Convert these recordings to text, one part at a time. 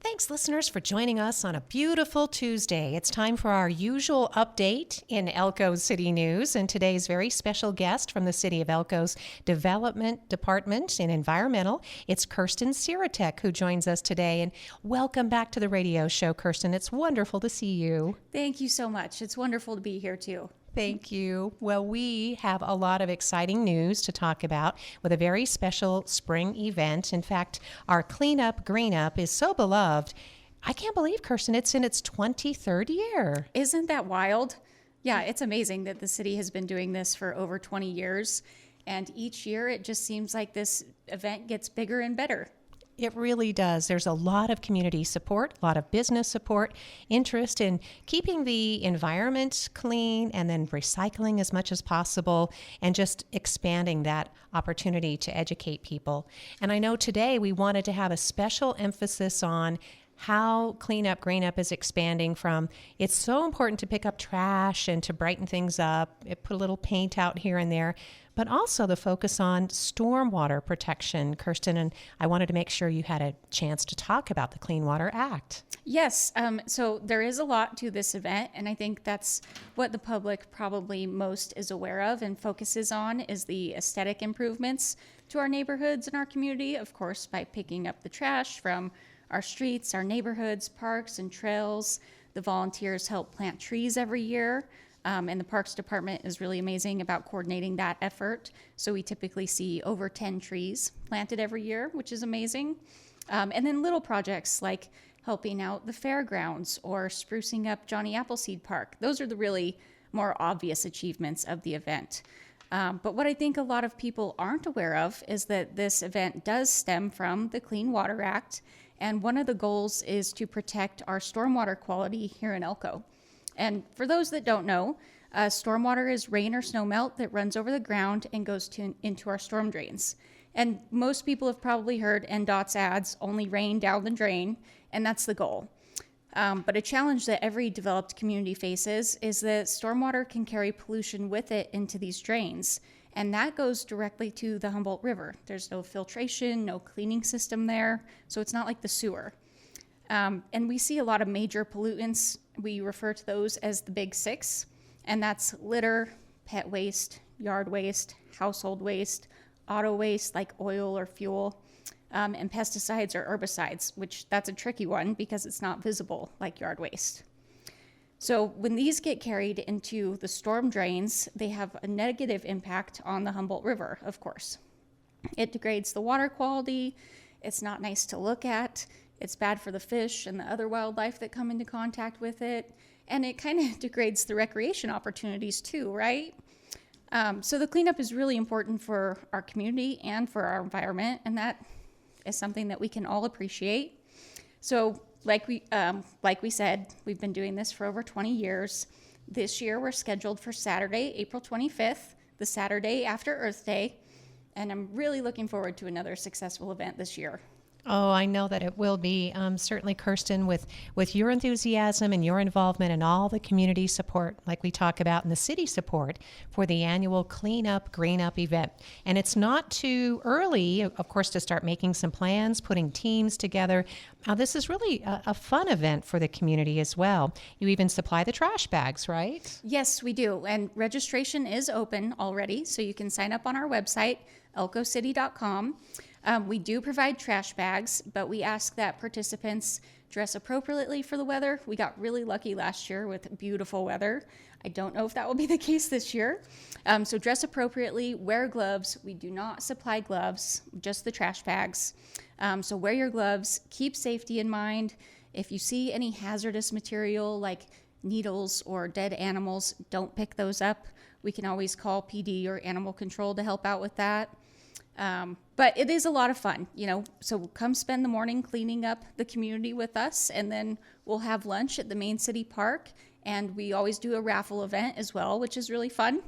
Thanks, listeners, for joining us on a beautiful Tuesday. It's time for our usual update in Elko City News, and today's very special guest from the City of Elko's Development Department in Environmental, it's Kirsten Siratek, who joins us today. And welcome back to the radio show, Kirsten. It's wonderful to see you. Thank you so much. It's wonderful to be here, too. Thank you. Well, we have a lot of exciting news to talk about with a very special spring event. In fact, our Cleanup Green Up is so beloved. I can't believe, Kirsten, it's in its 23rd year. Isn't that wild? Yeah, it's amazing that the city has been doing this for over 20 years. And each year, it just seems like this event gets bigger and better. It really does. There's a lot of community support, a lot of business support, interest in keeping the environment clean and then recycling as much as possible and just expanding that opportunity to educate people. And I know today we wanted to have a special emphasis on how Cleanup Green Up is expanding from it's so important to pick up trash and to brighten things up, put a little paint out here and there, but also the focus on stormwater protection, Kirsten, and I wanted to make sure you had a chance to talk about the Clean Water Act. Yes, so there is a lot to this event, and I think that's what the public probably most is aware of and focuses on is the aesthetic improvements to our neighborhoods and our community, of course, by picking up the trash from our streets, our neighborhoods, parks, and trails. The volunteers help plant trees every year, and the Parks Department is really amazing about coordinating that effort. So we typically see over 10 trees planted every year, which is amazing. And then little projects like helping out the fairgrounds or sprucing up Johnny Appleseed Park. Those are the really more obvious achievements of the event. But what I think a lot of people aren't aware of is that this event does stem from the Clean Water Act. And one of the goals is to protect our stormwater quality here in Elko. And for those that don't know, stormwater is rain or snow melt that runs over the ground and goes into our storm drains. And most people have probably heard NDOT's ads, only rain down the drain, and that's the goal. But a challenge that every developed community faces is that stormwater can carry pollution with it into these drains. And that goes directly to the Humboldt River. There's no filtration, no cleaning system there, so it's not like the sewer. And we see a lot of major pollutants. We refer to those as the big six, and that's litter, pet waste, yard waste, household waste, auto waste like oil or fuel, and pesticides or herbicides, which that's a tricky one because it's not visible like yard waste. So when these get carried into the storm drains, they have a negative impact on the Humboldt River, of course. It degrades the water quality. It's not nice to look at. It's bad for the fish and the other wildlife that come into contact with it. And it kind of degrades the recreation opportunities too, right? So the cleanup is really important for our community and for our environment, and that is something that we can all appreciate. So like we said, we've been doing this for over 20 years. This year, we're scheduled for Saturday, April 25th, the Saturday after Earth Day, and I'm really looking forward to another successful event this year. Oh, I know that it will be. Certainly, Kirsten, with your enthusiasm and your involvement and all the community support, like we talk about, and the city support for the annual Clean Up, Green Up event. And it's not too early, of course, to start making some plans, putting teams together. This is really a fun event for the community as well. You even supply the trash bags, right? Yes, we do. And registration is open already, so you can sign up on our website, elkocity.com. We do provide trash bags, but we ask that participants dress appropriately for the weather. We got really lucky last year with beautiful weather. I don't know if that will be the case this year. So dress appropriately, wear gloves. We do not supply gloves, just the trash bags. So wear your gloves, keep safety in mind. If you see any hazardous material like needles or dead animals, don't pick those up. We can always call PD or animal control to help out with that. But it is a lot of fun, so come spend the morning cleaning up the community with us, and then we'll have lunch at the main city park, and we always do a raffle event as well, which is really fun.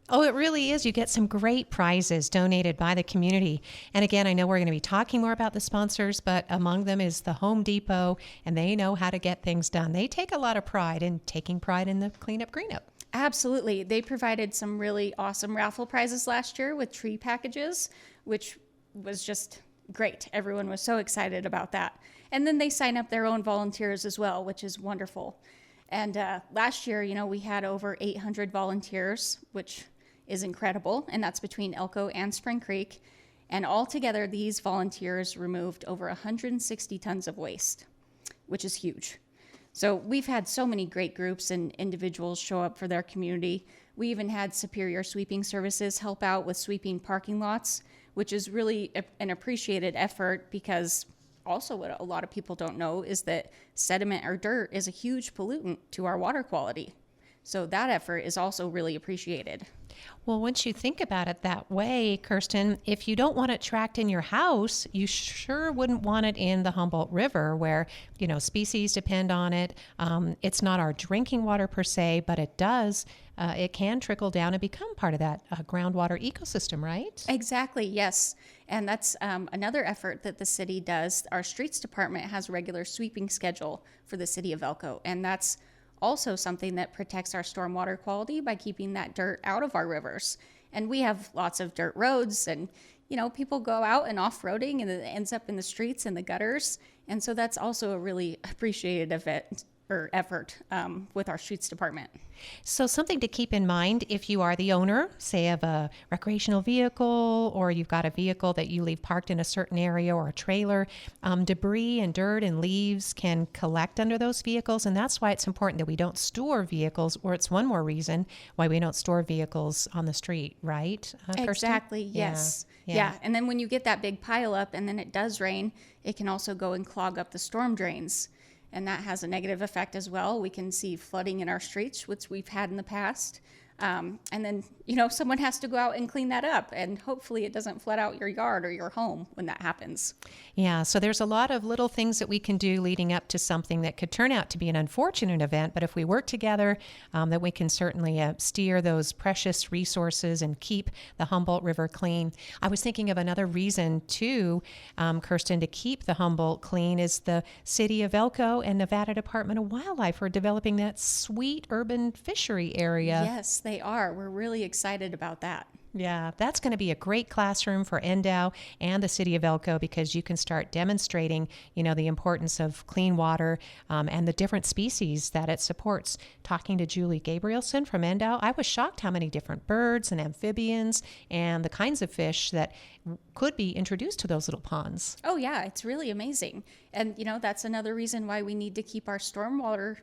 Oh, it really is. You get some great prizes donated by the community. And again, I know we're going to be talking more about the sponsors, but among them is the Home Depot, and they know how to get things done. They take a lot of pride in taking pride in the cleanup, green up. Absolutely. They provided some really awesome raffle prizes last year with tree packages, which was just great. Everyone was so excited about that. And then they sign up their own volunteers as well, which is wonderful. And last year, we had over 800 volunteers, which is incredible. And that's between Elko and Spring Creek. And altogether, these volunteers removed over 160 tons of waste, which is huge. So we've had so many great groups and individuals show up for their community. We even had Superior Sweeping Services help out with sweeping parking lots, which is really an appreciated effort, because also what a lot of people don't know is that sediment or dirt is a huge pollutant to our water quality. So that effort is also really appreciated. Well, once you think about it that way, Kirsten, if you don't want it tracked in your house, you sure wouldn't want it in the Humboldt River, where, species depend on it. It's not our drinking water per se, but it can trickle down and become part of that groundwater ecosystem, right? Exactly, yes. And that's another effort that the city does. Our streets department has a regular sweeping schedule for the city of Elko, and that's also something that protects our stormwater quality by keeping that dirt out of our rivers. And we have lots of dirt roads, and people go out and off-roading, and it ends up in the streets and the gutters. And so that's also a really appreciated effort with our streets department. So something to keep in mind if you are the owner, say, of a recreational vehicle, or you've got a vehicle that you leave parked in a certain area or a trailer, debris and dirt and leaves can collect under those vehicles. And that's why it's important that we don't store vehicles, or it's one more reason why we don't store vehicles on the street, right, Kirsten? Exactly, yes. Yeah. And then when you get that big pile up and then it does rain, it can also go and clog up the storm drains. And that has a negative effect as well. We can see flooding in our streets, which we've had in the past. And then, someone has to go out and clean that up. And hopefully it doesn't flood out your yard or your home when that happens. Yeah, so there's a lot of little things that we can do leading up to something that could turn out to be an unfortunate event. But if we work together, then we can certainly steer those precious resources and keep the Humboldt River clean. I was thinking of another reason, too, Kirsten, to keep the Humboldt clean is the City of Elko and Nevada Department of Wildlife are developing that sweet urban fishery area. Yes, they are. We're really excited about that. Yeah, that's going to be a great classroom for NDOW and the City of Elko, because you can start demonstrating, the importance of clean water and the different species that it supports. Talking to Julie Gabrielson from NDOW, I was shocked how many different birds and amphibians and the kinds of fish that could be introduced to those little ponds. Oh, yeah, it's really amazing. And, that's another reason why we need to keep our stormwater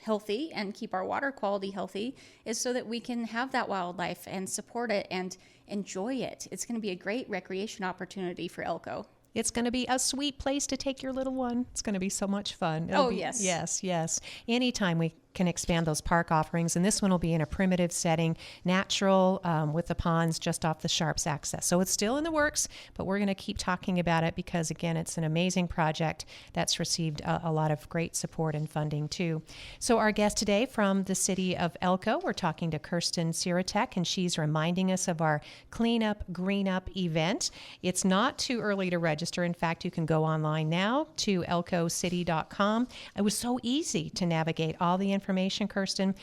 healthy and keep our water quality healthy, is so that we can have that wildlife and support it and enjoy it. It's going to be a great recreation opportunity for Elko. It's going to be a sweet place to take your little one. It's going to be so much fun. Yes. Yes. Anytime we can expand those park offerings, and this one will be in a primitive setting, natural, with the ponds just off the Sharps access. So it's still in the works, but we're going to keep talking about it because, again, it's an amazing project that's received a lot of great support and funding, too. So our guest today from the City of Elko, we're talking to Kirsten Siratek, and she's reminding us of our Clean Up, Green Up event. It's not too early to register. In fact, you can go online now to elkocity.com. It was so easy to navigate all the information, Kirsten.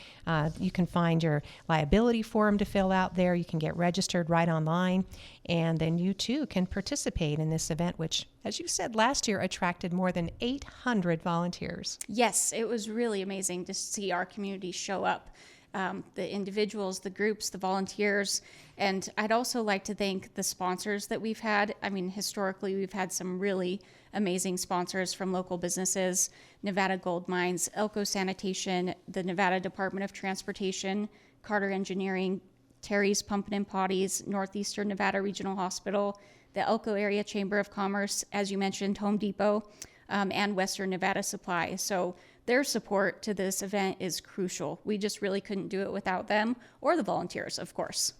You can find your liability form to fill out there. You can get registered right online. And then you, too, can participate in this event, which, as you said, last year attracted more than 800 volunteers. Yes, it was really amazing to see our community show up. The individuals, the groups, the volunteers. And I'd also like to thank the sponsors that we've had. I mean, historically, we've had some really amazing sponsors from local businesses: Nevada Gold Mines, Elko Sanitation, the Nevada Department of Transportation, Carter Engineering, Terry's Pumpkin and Potties, Northeastern Nevada Regional Hospital, the Elko Area Chamber of Commerce, as you mentioned, Home Depot, and Western Nevada Supply. So their support to this event is crucial. We just really couldn't do it without them, or the volunteers, of course.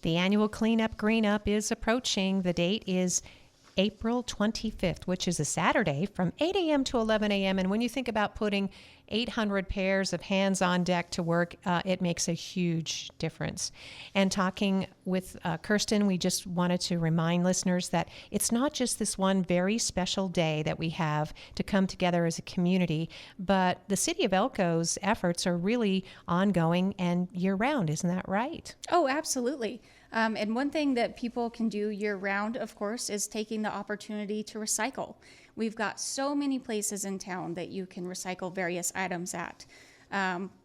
The annual Clean Up, Green Up is approaching. The date is April 25th, which is a Saturday, from 8 a.m. to 11 a.m. And when you think about putting 800 pairs of hands on deck to work, it makes a huge difference. And talking with Kirsten, we just wanted to remind listeners that it's not just this one very special day that we have to come together as a community, but the City of Elko's efforts are really ongoing and year-round. Isn't that right? Oh, absolutely. And one thing that people can do year-round, of course, is taking the opportunity to recycle. We've got so many places in town that you can recycle various items at.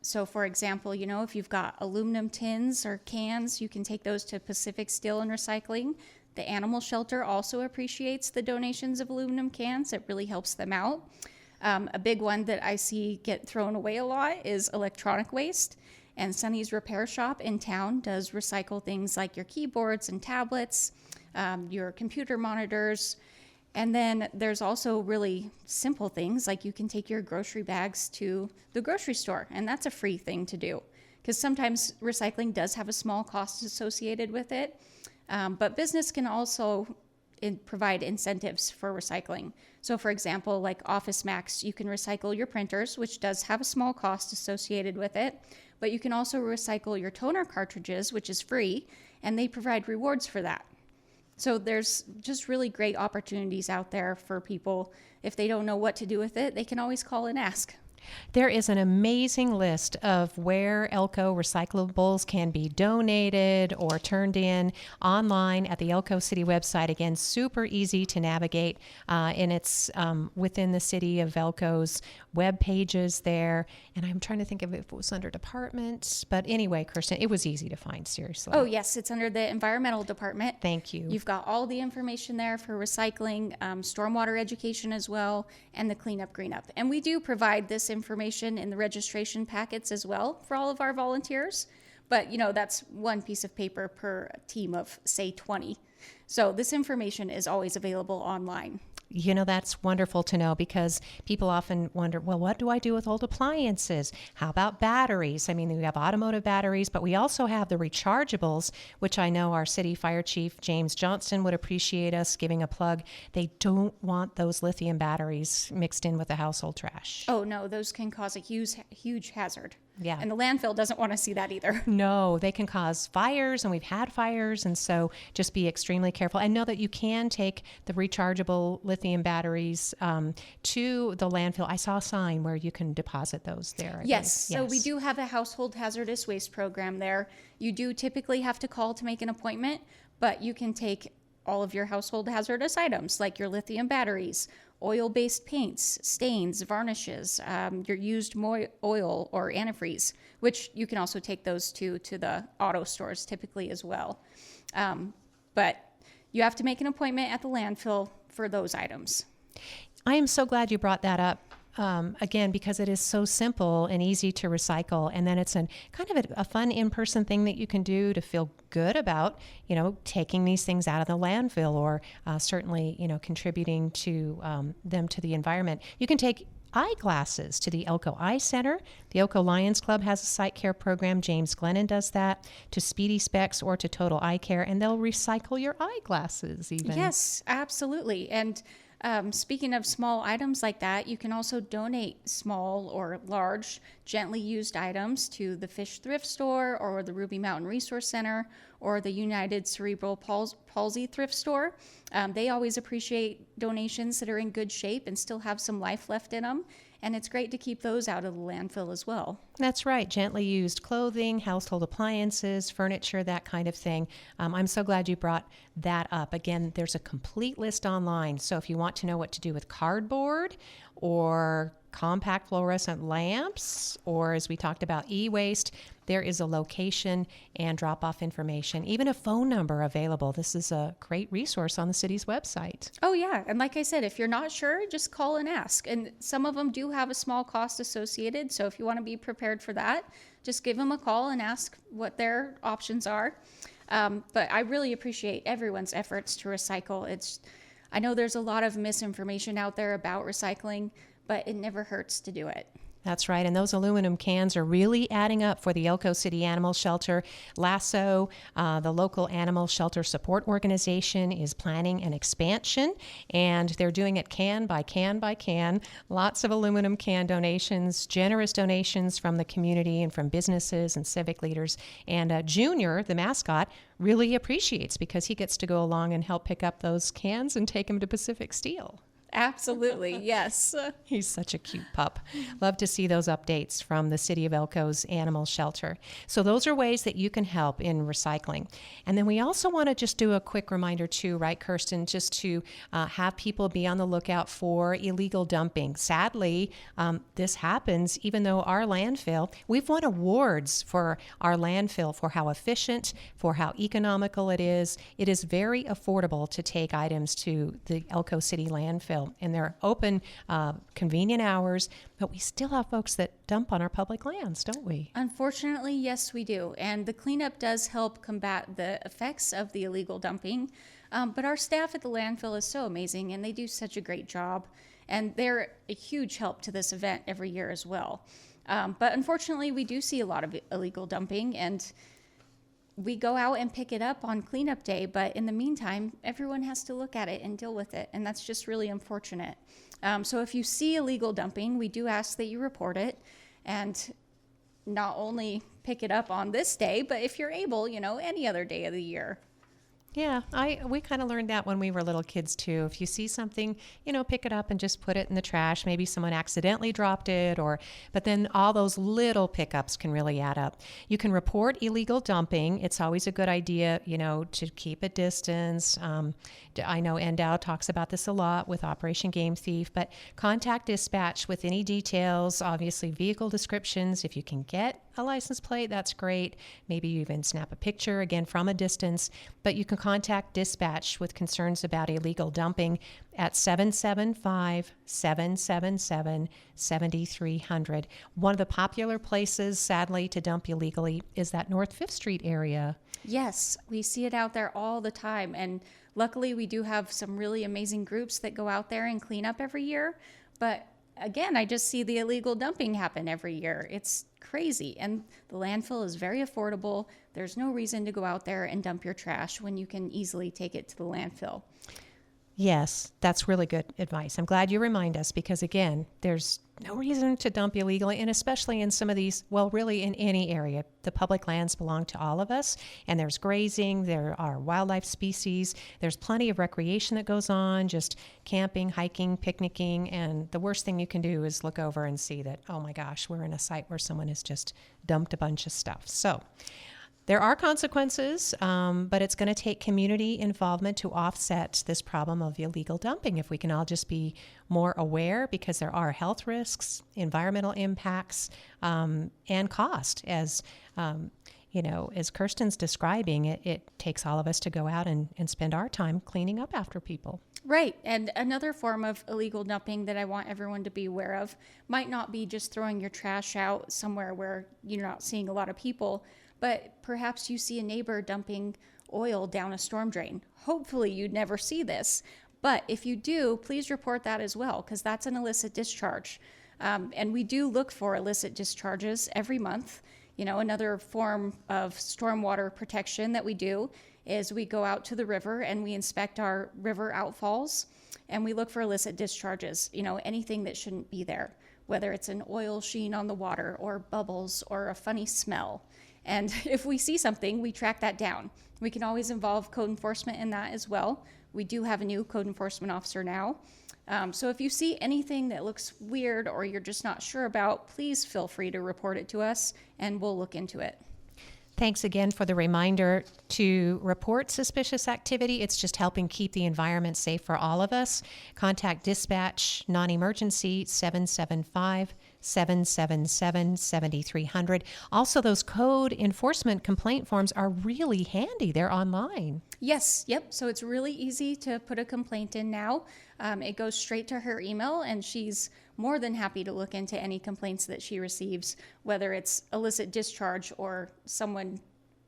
So for example, you know, if you've got aluminum tins or cans, you can take those to Pacific Steel and Recycling. The animal shelter also appreciates the donations of aluminum cans. It really helps them out. A big one that I see get thrown away a lot is electronic waste. And Sunny's Repair Shop in town does recycle things like your keyboards and tablets, your computer monitors. And then there's also really simple things like you can take your grocery bags to the grocery store, and that's a free thing to do because sometimes recycling does have a small cost associated with it. But business can also provide incentives for recycling. So for example, like Office Max, you can recycle your printers, which does have a small cost associated with it, but you can also recycle your toner cartridges, which is free, and they provide rewards for that. So there's just really great opportunities out there for people. If they don't know what to do with it, they can always call and ask. There is an amazing list of where Elko recyclables can be donated or turned in online at the Elko City website. Again, super easy to navigate, and it's within the city of Elko's web pages there. And I'm trying to think of if it was under departments. But anyway, Kirsten, it was easy to find, seriously. Oh, yes, it's under the environmental department. Thank you. You've got all the information there for recycling, stormwater education as well, and the cleanup, green up. And we do provide this information in the registration packets as well for all of our volunteers. But, you know, that's one piece of paper per team of, say, 20. So this information is always available online. You know, that's wonderful to know because people often wonder, well, what do I do with old appliances? How about batteries? I mean, we have automotive batteries, but we also have the rechargeables, which I know our city fire chief, James Johnston, would appreciate us giving a plug. They don't want those lithium batteries mixed in with the household trash. Oh, no, those can cause a huge hazard. Yeah. And the landfill doesn't want to see that either. No, they can cause fires, and we've had fires, and so just be extremely careful. And know that you can take the rechargeable lithium batteries to the landfill. I saw a sign where you can deposit those there. Yes, so we do have a household hazardous waste program there. You do typically have to call to make an appointment, but you can take all of your household hazardous items like your lithium batteries, oil-based paints, stains, varnishes, your used oil or antifreeze, which you can also take those to the auto stores typically as well. But you have to make an appointment at the landfill for those items. I am so glad you brought that up. Again, because it is so simple and easy to recycle. And then it's kind of a fun in-person thing that you can do to feel good about, you know, taking these things out of the landfill or certainly, you know, contributing to them to the environment. You can take eyeglasses to the Elko Eye Center. The Elko Lions Club has a sight care program. James Glennon does that, to Speedy Specs or to Total Eye Care, and they'll recycle your eyeglasses even. Yes, absolutely. And speaking of small items like that, you can also donate small or large gently used items to the Fish Thrift Store or the Ruby Mountain Resource Center or the United Cerebral Palsy Thrift Store. They always appreciate donations that are in good shape and still have some life left in them. And it's great to keep those out of the landfill as well. That's right. Gently used clothing, household appliances, furniture, that kind of thing. I'm so glad you brought that up. Again, there's a complete list online. So if you want to know what to do with cardboard or compact fluorescent lamps, or as we talked about, e-waste, there is a location and drop-off information, even a phone number available. This is a great resource on the city's website. Oh, yeah. And like I said, if you're not sure, just call and ask. And some of them do have a small cost associated. So if you want to be prepared for that, just give them a call and ask what their options are. But I really appreciate everyone's efforts to recycle. I know there's a lot of misinformation out there about recycling, but it never hurts to do it. That's right. And those aluminum cans are really adding up for the Elko City Animal Shelter. LASSO, the local animal shelter support organization, is planning an expansion, and they're doing it can by can by can. Lots of aluminum can donations, generous donations from the community and from businesses and civic leaders. And Junior, the mascot, really appreciates because he gets to go along and help pick up those cans and take them to Pacific Steel. Absolutely, yes. He's such a cute pup. Love to see those updates from the City of Elko's animal shelter. So those are ways that you can help in recycling. And then we also want to just do a quick reminder too, right, Kirsten, just to have people be on the lookout for illegal dumping. Sadly, this happens even though our landfill, we've won awards for our landfill for how efficient, for how economical it is. It is very affordable to take items to the Elko City landfill, and they're open convenient hours, but we still have folks that dump on our public lands, don't we? Unfortunately, yes, we do. And the cleanup does help combat the effects of the illegal dumping. But our staff at the landfill is so amazing, and they do such a great job. And they're a huge help to this event every year as well. But unfortunately, we do see a lot of illegal dumping, and we go out and pick it up on cleanup day, but in the meantime, everyone has to look at it and deal with it, and that's just really unfortunate. So if you see illegal dumping, we do ask that you report it, and not only pick it up on this day, but if you're able, any other day of the year. Yeah, we kind of learned that when we were little kids too. If you see something, pick it up and just put it in the trash. Maybe someone accidentally dropped it, but then all those little pickups can really add up. You can report illegal dumping. It's always a good idea, to keep a distance. I know NDOW talks about this a lot with Operation Game Thief, but contact dispatch with any details, obviously vehicle descriptions. If you can get a license plate, that's great. Maybe you even snap a picture, again, from a distance, but you can contact dispatch with concerns about illegal dumping at 775-777-7300. One of the popular places, sadly, to dump illegally is that North 5th Street area. Yes, we see it out there all the time, and luckily we do have some really amazing groups that go out there and clean up every year, but again, I just see the illegal dumping happen every year. It's crazy. And the landfill is very affordable. There's no reason to go out there and dump your trash when you can easily take it to the landfill. Yes, that's really good advice. I'm glad you remind us because, again, there's no reason to dump illegally, and especially in some of these, well, really in any area. The public lands belong to all of us, and there's grazing, there are wildlife species, there's plenty of recreation that goes on, just camping, hiking, picnicking, and the worst thing you can do is look over and see that, oh my gosh, we're in a site where someone has just dumped a bunch of stuff. So there are consequences, but it's going to take community involvement to offset this problem of illegal dumping. If we can all just be more aware, because there are health risks, environmental impacts, and cost. As as Kirsten's describing, it takes all of us to go out and spend our time cleaning up after people. Right. And another form of illegal dumping that I want everyone to be aware of might not be just throwing your trash out somewhere where you're not seeing a lot of people, but perhaps you see a neighbor dumping oil down a storm drain. Hopefully you'd never see this, but if you do, please report that as well, because that's an illicit discharge. And we do look for illicit discharges every month. Another form of stormwater protection that we do is we go out to the river and we inspect our river outfalls, and we look for illicit discharges, anything that shouldn't be there, whether it's an oil sheen on the water or bubbles or a funny smell. And if we see something, we track that down. We can always involve code enforcement in that as well. We do have a new code enforcement officer now. So if you see anything that looks weird or you're just not sure about, please feel free to report it to us and we'll look into it. Thanks again for the reminder to report suspicious activity. It's just helping keep the environment safe for all of us. Contact dispatch, non-emergency, 775-777-7300. Also, those code enforcement complaint forms are really handy. They're online. Yes, yep. So it's really easy to put a complaint in now. It goes straight to her email, and she's more than happy to look into any complaints that she receives, whether it's illicit discharge or someone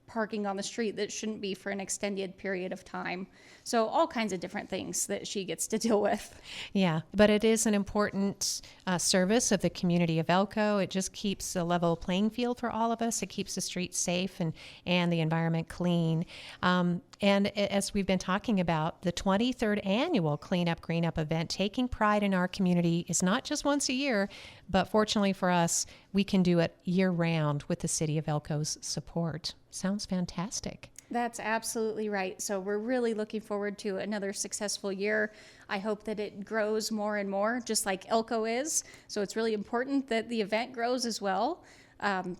parking on the street that shouldn't be for an extended period of time. So all kinds of different things that she gets to deal with. Yeah, but it is an important service of the community of Elko. It just keeps a level playing field for all of us. It keeps the streets safe and the environment clean. And as we've been talking about, the 23rd annual Cleanup Green Up event, taking pride in our community, is not just once a year, but fortunately for us, we can do it year round with the City of Elko's support. Sounds fantastic. That's absolutely right. So we're really looking forward to another successful year. I hope that it grows more and more, just like Elko is. So it's really important that the event grows as well,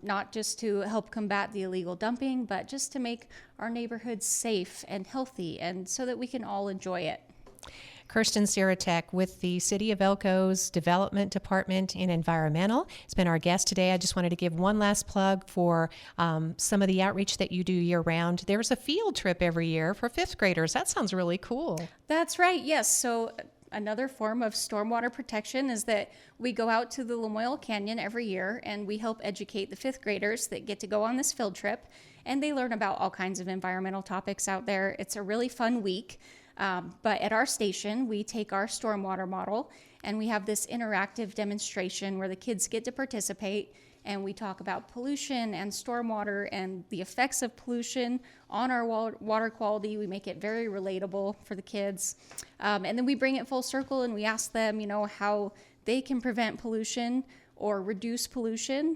not just to help combat the illegal dumping, but just to make our neighborhoods safe and healthy, and so that we can all enjoy it. Kirsten Siratek with the City of Elko's Development Department in Environmental has been our guest today. I just wanted to give one last plug for some of the outreach that you do year-round. There's a field trip every year for fifth graders. That sounds really cool. That's right, yes. So another form of stormwater protection is that we go out to the Lamoille Canyon every year, and we help educate the fifth graders that get to go on this field trip, and they learn about all kinds of environmental topics out there. It's a really fun week. But at our station, we take our stormwater model and we have this interactive demonstration where the kids get to participate, and we talk about pollution and stormwater and the effects of pollution on our water quality. We make it very relatable for the kids. And then we bring it full circle and we ask them, how they can prevent pollution or reduce pollution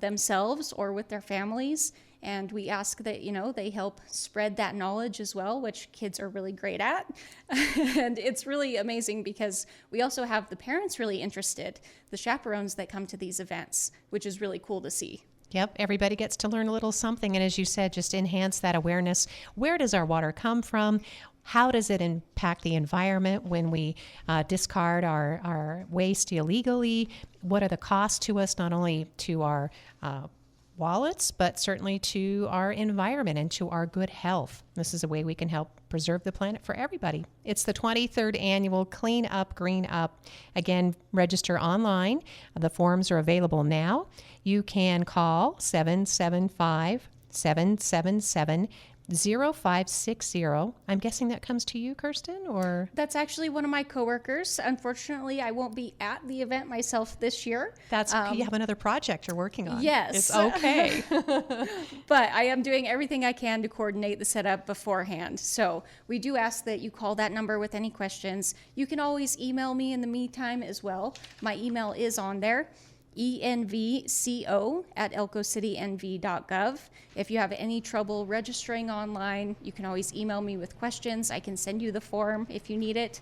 themselves or with their families. And we ask that, they help spread that knowledge as well, which kids are really great at. And it's really amazing because we also have the parents really interested, the chaperones that come to these events, which is really cool to see. Yep, everybody gets to learn a little something. And as you said, just enhance that awareness. Where does our water come from? How does it impact the environment when we discard our waste illegally? What are the costs to us, not only to our wallets, but certainly to our environment and to our good health? This is a way we can help preserve the planet for everybody. It's the 23rd annual Clean Up, Green Up. Again, register online. The forms are available now. You can call 775-777-0560. I'm guessing that comes to you, Kirsten, or? That's actually one of my coworkers. Unfortunately, I won't be at the event myself this year. You have another project you're working on. Yes. It's okay. But I am doing everything I can to coordinate the setup beforehand. So we do ask that you call that number with any questions. You can always email me in the meantime as well. My email is on there. envco@elkocitynv.gov. If you have any trouble registering online, you can always email me with questions. I can send you the form if you need it.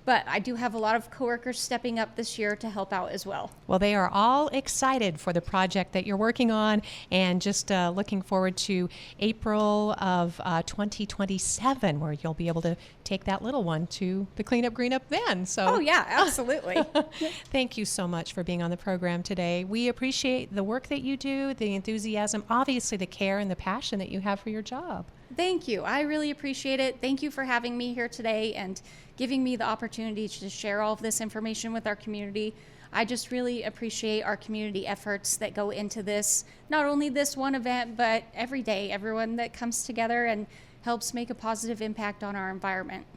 But I do have a lot of coworkers stepping up this year to help out as well. Well, they are all excited for the project that you're working on, and just looking forward to April of 2027, where you'll be able to take that little one to the Clean Up Green Up then. So, oh yeah, absolutely. Thank you so much for being on the program today. We appreciate the work that you do, the enthusiasm, obviously the care and the passion that you have for your job. Thank you. I really appreciate it. Thank you for having me here today and giving me the opportunity to share all of this information with our community. I just really appreciate our community efforts that go into this, not only this one event, but every day, everyone that comes together and helps make a positive impact on our environment.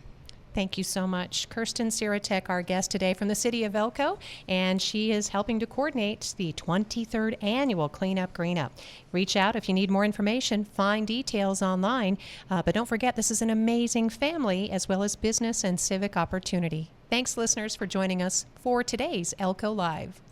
Thank you so much. Kirsten Siratek, our guest today from the City of Elko, and she is helping to coordinate the 23rd annual Clean Up, Green Up. Reach out if you need more information, find details online, but don't forget this is an amazing family as well as business and civic opportunity. Thanks, listeners, for joining us for today's Elko Live.